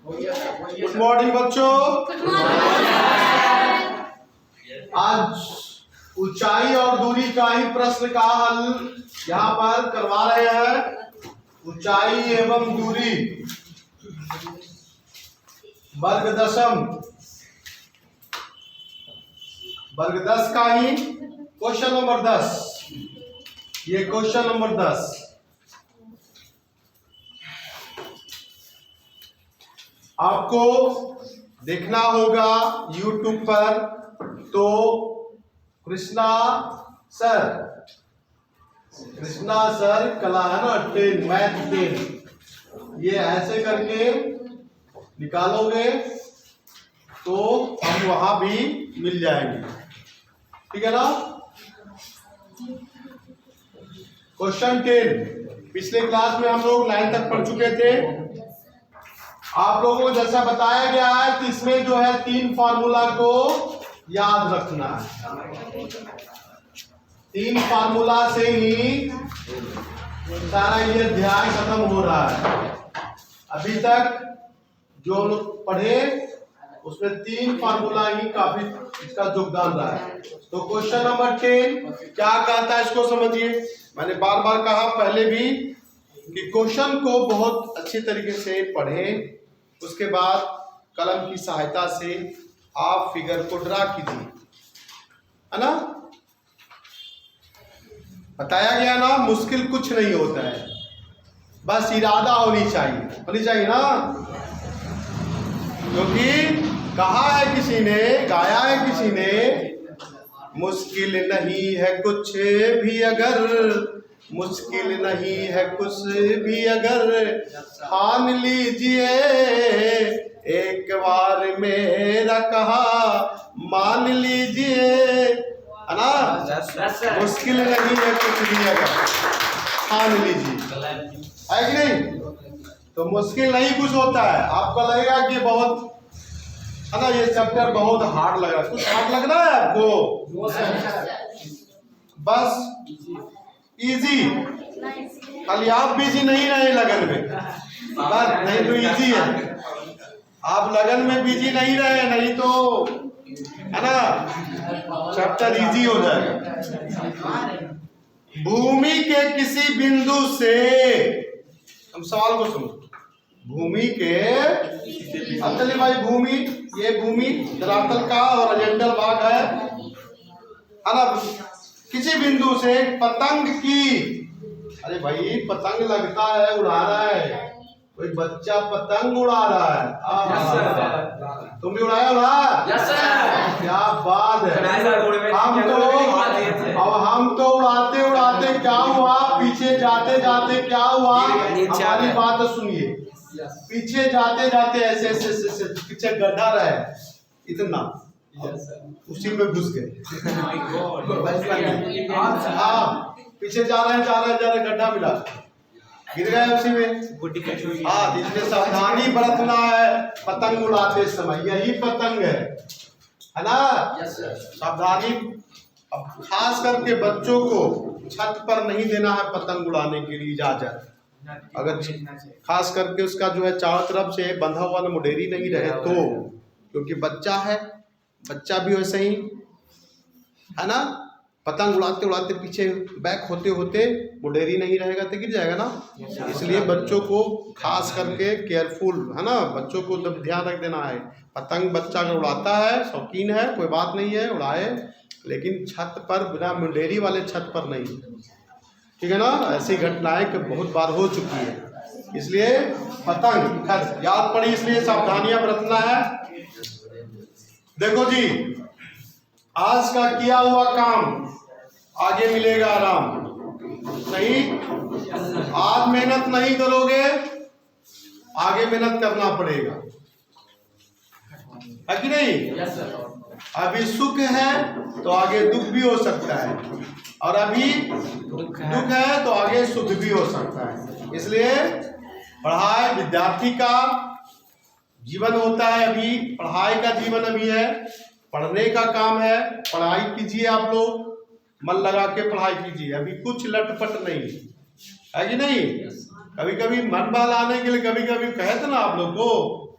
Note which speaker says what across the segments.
Speaker 1: Good morning बच्चों। आज ऊंचाई और दूरी का ही प्रश्न का हल यहाँ पर करवा रहे हैं। ऊंचाई एवं दूरी वर्ग दशम वर्ग 10 का ही क्वेश्चन नंबर 10। ये क्वेश्चन नंबर 10 आपको देखना होगा YouTube पर। तो कृष्णा सर कला है ना 10 मैथ 10, ये ऐसे करके निकालोगे तो हम वहां भी मिल जाएंगे। ठीक है ना। क्वेश्चन 10 पिछले क्लास में हम लोग 9 तक पढ़ चुके थे। आप लोगों को जैसा बताया गया है कि इसमें जो है 3 फार्मूला को याद रखना है। 3 फार्मूला से ही सारा ये अध्याय खत्म हो रहा है। अभी तक जो लोग पढ़े उसमें 3 फार्मूला ही काफी इसका योगदान रहा है। तो क्वेश्चन नंबर 10 क्या कहता है इसको समझिए। मैंने बार बार कहा पहले भी कि क्वेश्चन को बहुत अच्छी तरीके से पढ़ें, उसके बाद कलम की सहायता से आप फिगर को ड्रा कीजिए, है ना। बताया गया ना, मुश्किल कुछ नहीं होता है, बस इरादा होनी चाहिए ना। क्योंकि कहा है किसी ने, गाया है किसी ने, मुश्किल नहीं है कुछ भी अगर, मुश्किल नहीं है कुछ भी अगर, ठान लीजिए एक बार मेरा कहा मान लीजिए, है ना। मुश्किल नहीं है कुछ भी अगर, ठान लीजिए, है कि नहीं। तो मुश्किल नहीं कुछ होता है। आपको लगेगा कि बहुत है ना, ये चैप्टर बहुत हार्ड लग रहा है, कुछ हार्ड लग रहा है आपको, बस इजी। खाली आप बिजी नहीं रहे लगन में, बस नहीं तो इजी है। आप लगन में बिजी नहीं रहे, नहीं तो है ना चैप्टर इजी हो जाएगा। भूमि के किसी बिंदु से, हम सवाल को सुनो। भूमि के, अब चलिए भाई, भूमि, ये भूमि धरातल का और अजेंडल भाग है ना। किसी बिंदु से पतंग की, अरे भाई पतंग लगता है, उड़ा रहा है, कोई बच्चा पतंग उड़ा रहा है। तुम भी उड़ाया ना? क्या बात है। हम तो उड़ाते उड़ाते क्या हुआ, पीछे जाते जाते क्या हुआ, हमारी बात सुनिए। पीछे जाते जाते ऐसे ऐसे पीछे गड्ढा रहा है इतना, उसी में घुस गए। हाँ, पीछे जा रहे गड्ढा मिला, गिर गए उसी में। हाँ, इसमें सावधानी बरतना है पतंग उड़ाते समय, यही पतंग है ना। सावधानी, अब खास करके बच्चों को छत पर नहीं देना है पतंग उड़ाने के लिए इजाजत। अगर खास करके उसका जो है चारों तरफ से बंधा हुआ मुडेरी नहीं रहे तो, क्योंकि बच्चा है, बच्चा भी वैसे ही है ना, पतंग उड़ाते उड़ाते पीछे बैक होते होते मुडेरी नहीं रहेगा तो गिर जाएगा ना। इसलिए बच्चों को खास करके केयरफुल, है ना, बच्चों को तब ध्यान रख देना है। पतंग बच्चा अगर उड़ाता है, शौकीन है, कोई बात नहीं है, उड़ाए, लेकिन छत पर, बिना मुडेरी वाले छत पर नहीं। ठीक है ना। ऐसी घटनाएं बहुत बार हो चुकी है, इसलिए पतंग याद पड़ी, इसलिए सावधानियां बरतना है। देखो जी, आज का किया हुआ काम आगे मिलेगा आराम। नहीं, आज मेहनत नहीं करोगे, आगे मेहनत करना पड़ेगा, है कि नहीं। अभी सुख है तो आगे दुख भी हो सकता है, और अभी दुख है तो आगे सुख भी हो सकता है। इसलिए पढ़ाई विद्यार्थी का जीवन होता है, अभी पढ़ाई का जीवन अभी है, पढ़ने का काम है। पढ़ाई कीजिए, आप लोग मन लगा के पढ़ाई कीजिए, अभी कुछ लटपट नहीं है कि नहीं। कभी कभी मन बहलाने के लिए कभी कभी कहते ना आप लोग को,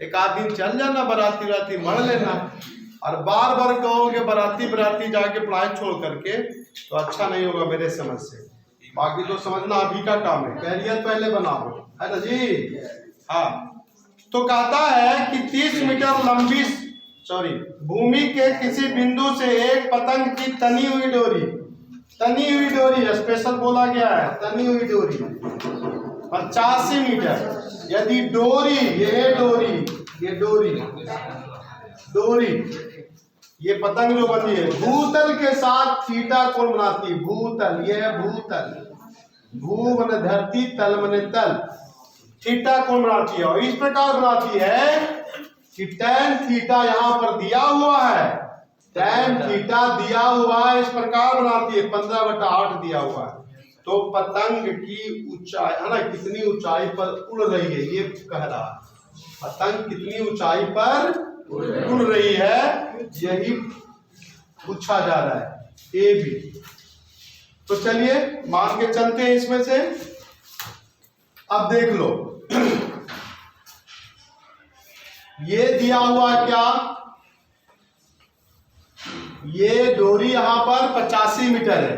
Speaker 1: एक आध दिन चल जाना बराती राती मर लेना, और बार बार कहोगे बराती बराती जाके पढ़ाई छोड़ करके, तो अच्छा नहीं होगा मेरे समझ से। बाकी तो समझना अभी का काम है, कैरियर पहले बनाओ, है ना जी। हाँ, तो कहता है कि 30 मीटर लंबी भूमि के किसी बिंदु से एक पतंग की तनी हुई डोरी स्पेशल बोला गया है, तनी हुई डोरी 85 मीटर, यदि डोरी ये पतंग जो बनी है भूतल के साथ थीटा कोण बनाती है। भूतल, ये है भूतल, भू माने धरती, तल माने तल, थीटा कोण बनाती है। और इस प्रकार बनाती है कि tan थीटा यहाँ पर दिया हुआ है, tan थीटा दिया हुआ है, इस प्रकार बनाती है 15/8 दिया हुआ है। तो पतंग की ऊंचाई है ना, कितनी ऊंचाई पर उड़ रही है, ये कह रहा है पतंग कितनी ऊंचाई पर उड़ रही है, यही पूछा जा रहा है। ए बी, तो चलिए मान के चलते हैं इसमें से। अब देख लो ये दिया हुआ क्या, ये डोरी यहां पर 85 मीटर है,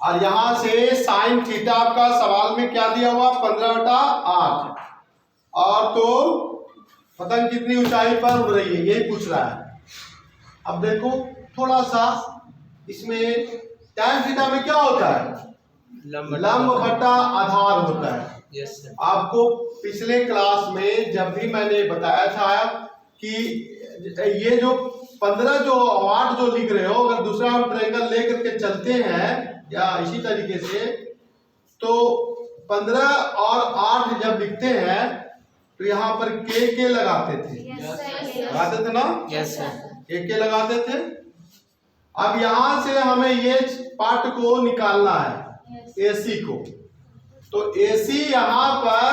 Speaker 1: और यहां से साइन थीटा आपका सवाल में क्या दिया हुआ 15/8, और तो पतंग कितनी ऊंचाई पर उड़ रही है यही पूछ रहा है। अब देखो थोड़ा सा इसमें tan थीटा में क्या होता है, लंब बटा आधार होता है।
Speaker 2: Yes sir.
Speaker 1: आपको पिछले क्लास में जब भी मैंने बताया था कि ये जो 15 जो वाट जो लिख रहे हो, अगर दूसरा हम ट्रायंगल लेकर के चलते हैं या इसी तरीके से, तो 15 और 8 जब लिखते हैं तो यहाँ पर के लगाते थे ना,
Speaker 2: यस सर।
Speaker 1: के लगाते थे। अब यहां से हमें ये पार्ट को निकालना है, एसी को, तो एसी यहां पर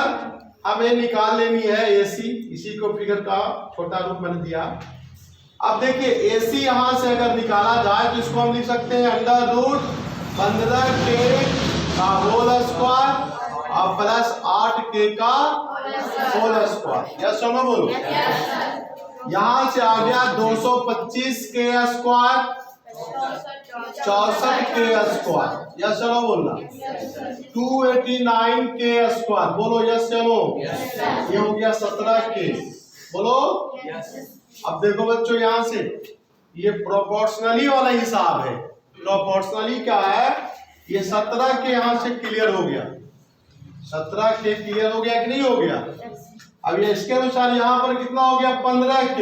Speaker 1: हमें निकाल लेनी है, एसी, इसी को फिगर का छोटा रूप मैंने दिया। अब देखिए एसी यहां से अगर निकाला जाए तो इसको हम लिख सकते हैं √15K का होल स्क्वायर और प्लस 8K का होल स्क्वायर। यस सुनो बोलो, यहां से आ गया 225K square, 64K square. Yes चलो बोलना, 289K स्क्वायर, बोलो यस चलो। ये हो गया 17K, बोलो। अब देखो बच्चों यहां से ये प्रोपोर्शनली वाला हिसाब है। प्रोपोर्शनली क्या है, ये 17K यहां से क्लियर हो गया, 17K क्लियर हो गया कि नहीं हो गया। अब ये इसके अनुसार यहाँ पर कितना हो गया 15K,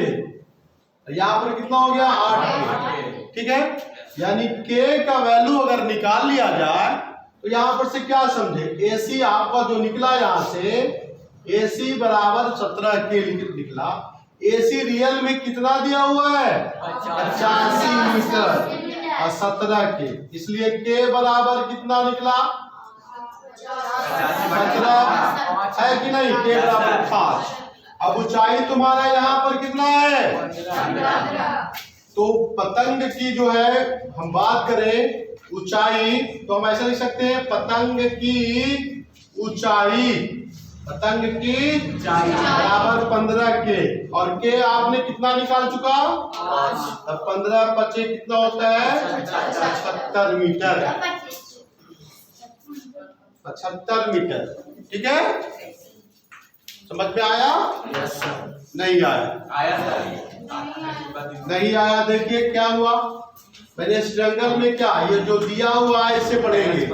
Speaker 1: यहाँ पर कितना हो गया 8K, ठीक है। यानी K का वैल्यू अगर निकाल लिया जाए तो यहाँ पर से क्या समझे, AC आपका जो निकला यहाँ से AC बराबर 17K निकला। AC रियल में कितना दिया हुआ है 85 मीटर और 17K, इसलिए K बराबर कितना निकला 17 है कि नहीं, K बराबर 5। अब ऊंचाई तुम्हारा यहाँ पर कितना है, तो पतंग की जो है हम बात करें ऊंचाई तो हम ऐसा लिख सकते हैं पतंग की ऊंचाई बराबर 15K, और K आपने कितना निकाल चुका 5, तब 15 × 5 कितना होता है 75 मीटर, 75 मीटर, ठीक है। समझ में आया? नहीं आया? नहीं आया। देखिए क्या हुआ, मैंने इस ट्रायंगल में क्या ये जो दिया हुआ है इससे पढ़ेंगे,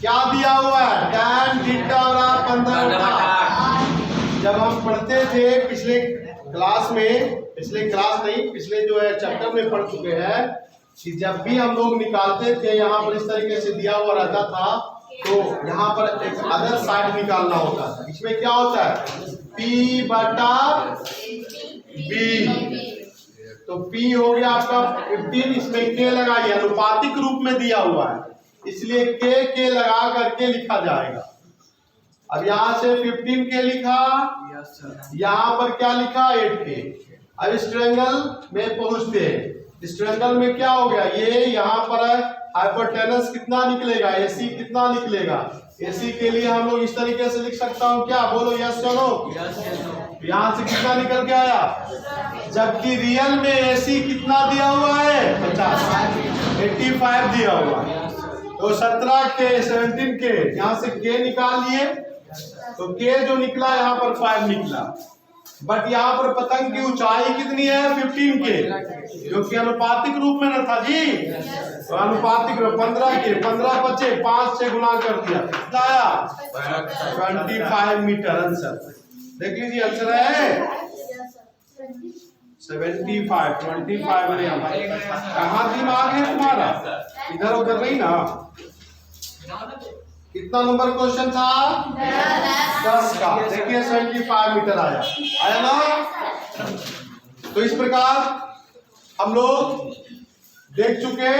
Speaker 1: क्या दिया हुआ है tan थीटा बराबर 15। जब हम पढ़ते थे पिछले क्लास में, पिछले जो है चैप्टर में पढ़ चुके हैं कि जब भी हम लोग निकालते थे यहाँ पर इस तरीके से दिया हुआ रहता था, तो यहाँ पर एक अदर साइड निकालना होता था। इसमें क्या होता है P/B, तो P हो गया आपका 15, इसमें K लगाइए, अनुपातिक रूप में दिया हुआ है इसलिए K लगा करके लिखा जाएगा। अब यहाँ से 15K लिखा, यहाँ पर क्या लिखा 8K। अब इस ट्रायंगल में पहुंचते हैं, इस ट्रायंगल में क्या हो गया, ये यहाँ पर हाइपोटेनस कितना निकलेगा, AC कितना निकलेगा AC के लिए हम लोग इस तरीके से लिख सकता हूँ क्या, बोलो यस या नो। यहाँ से कितना निकल के आया, जबकि रियल में AC कितना दिया हुआ है 50, 85 दिया हुआ है। तो 17 के 17 के यहाँ से K निकाल लिए, तो K जो निकला यहाँ पर 5 निकला। बट यहाँ पर पतंग की ऊंचाई कितनी है 15 के, जो कि अनुपातिक रूप में न था जी। तो अनुपातिक 15 के 15 बचे, 5 से गुना कर दिया, कितना आया 25 मीटर। आंसर देख लीजिए, आंसर है 75, 25 में। कहाँ दिमाग है तुम्हारा, इधर उधर नहीं ना। कितना नंबर क्वेश्चन था 10 का। देखिए 75 मीटर आया ना। तो इस प्रकार हम लोग देख चुके